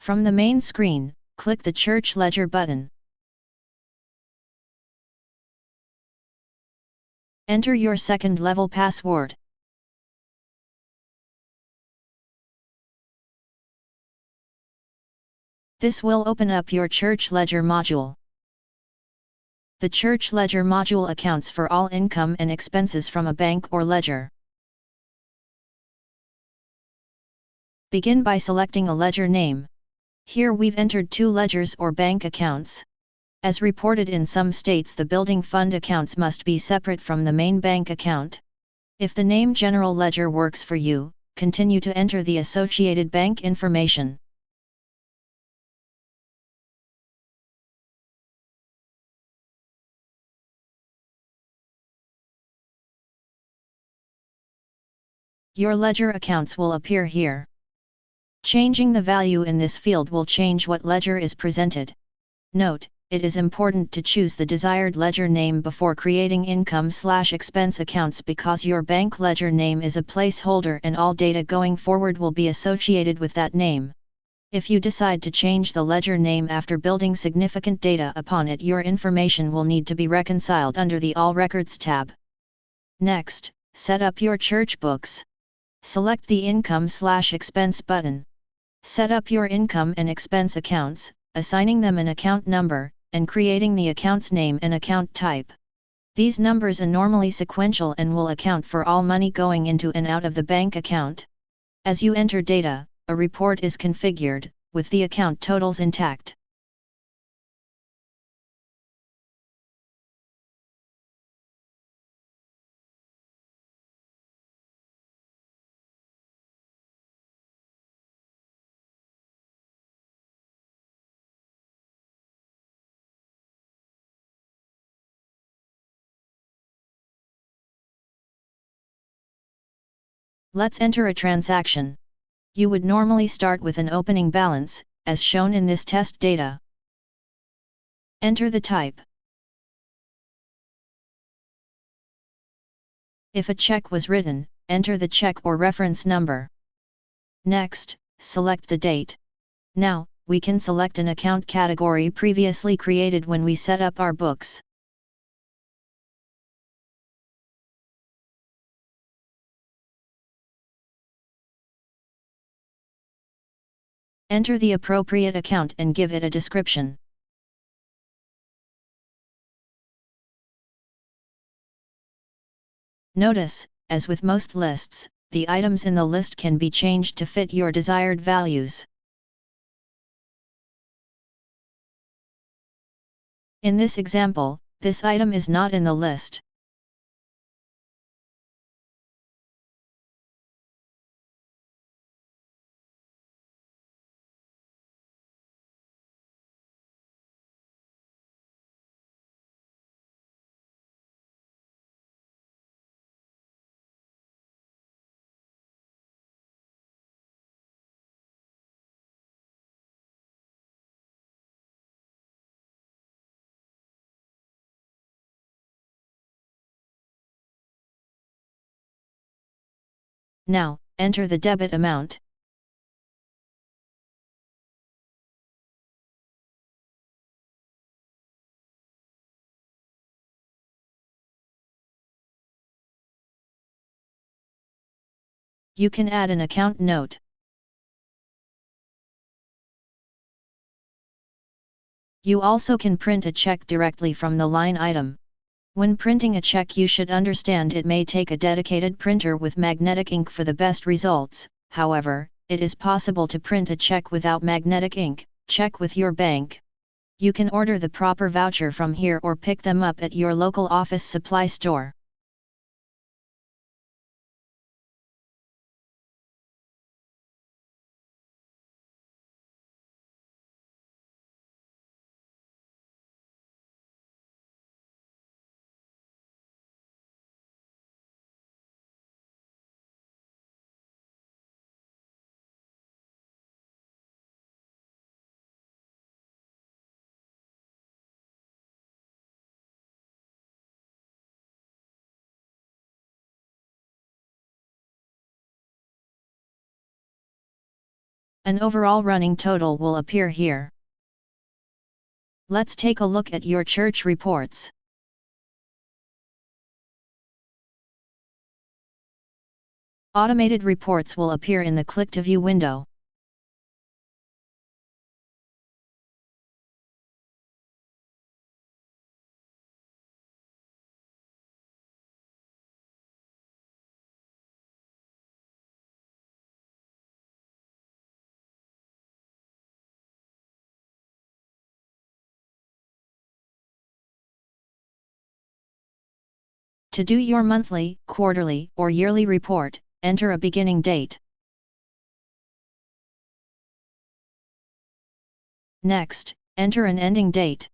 From the main screen, click the Church Ledger button. Enter your second-level password. This will open up your Church Ledger module. The Church Ledger module accounts for all income and expenses from a bank or ledger. Begin by selecting a ledger name. Here we've entered 2 ledgers or bank accounts. As reported in some states, the building fund accounts must be separate from the main bank account. If the name General Ledger works for you, continue to enter the associated bank information. Your ledger accounts will appear here. Changing the value in this field will change what ledger is presented. Note, it is important to choose the desired ledger name before creating income/expense accounts because your bank ledger name is a placeholder and all data going forward will be associated with that name. If you decide to change the ledger name after building significant data upon it, your information will need to be reconciled under the All Records tab. Next, set up your church books. Select the Income/Expense button. Set up your income and expense accounts, assigning them an account number, and creating the account's name and account type. These numbers are normally sequential and will account for all money going into and out of the bank account. As you enter data, a report is configured, with the account totals intact. Let's enter a transaction. You would normally start with an opening balance, as shown in this test data. Enter the type. If a check was written, enter the check or reference number. Next, select the date. Now, we can select an account category previously created when we set up our books. Enter the appropriate account and give it a description. Notice, as with most lists, the items in the list can be changed to fit your desired values. In this example, this item is not in the list. Now, enter the debit amount. You can add an account note. You also can print a check directly from the line item. When printing a check, you should understand it may take a dedicated printer with magnetic ink for the best results. However, it is possible to print a check without magnetic ink. Check with your bank. You can order the proper voucher from here or pick them up at your local office supply store. An overall running total will appear here. Let's take a look at your church reports. Automated reports will appear in the Click to View window. To do your monthly, quarterly, or yearly report, enter a beginning date. Next, enter an ending date.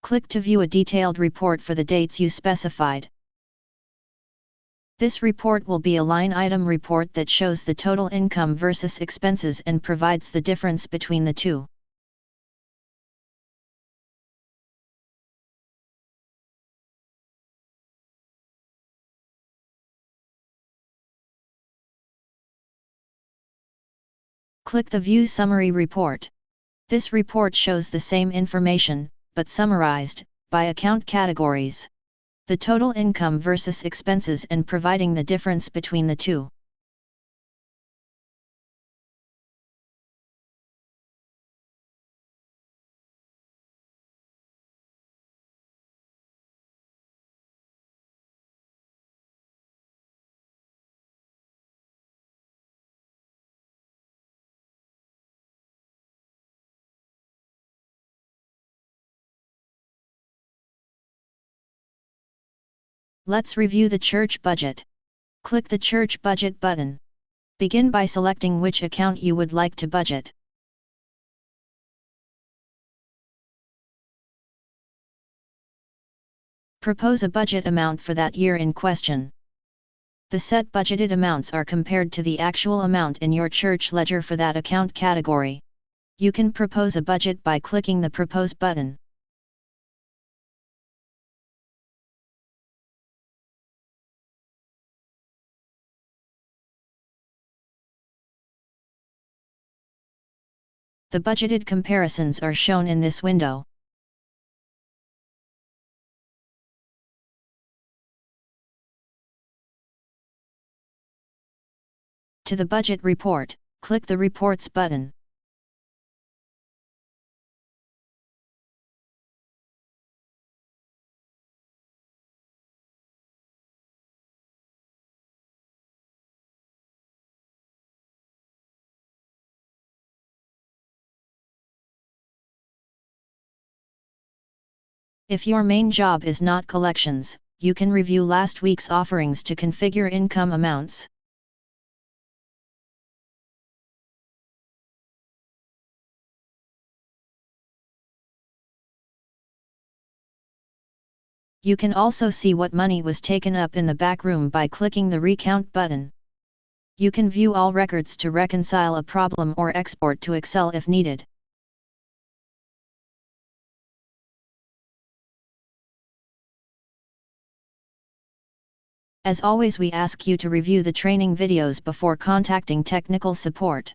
Click to view a detailed report for the dates you specified. This report will be a line item report that shows the total income versus expenses and provides the difference between the two. Click the View Summary Report. This report shows the same information, but summarized, by account categories. The total income versus expenses and providing the difference between the two. Let's review the church budget. Click the Church Budget button. Begin by selecting which account you would like to budget. Propose a budget amount for that year in question. The set budgeted amounts are compared to the actual amount in your church ledger for that account category. You can propose a budget by clicking the Propose button. The budgeted comparisons are shown in this window. To the budget report, click the Reports button. If your main job is not collections, you can review last week's offerings to configure income amounts. You can also see what money was taken up in the back room by clicking the Recount button. You can view all records to reconcile a problem or export to Excel if needed. As always, we ask you to review the training videos before contacting technical support.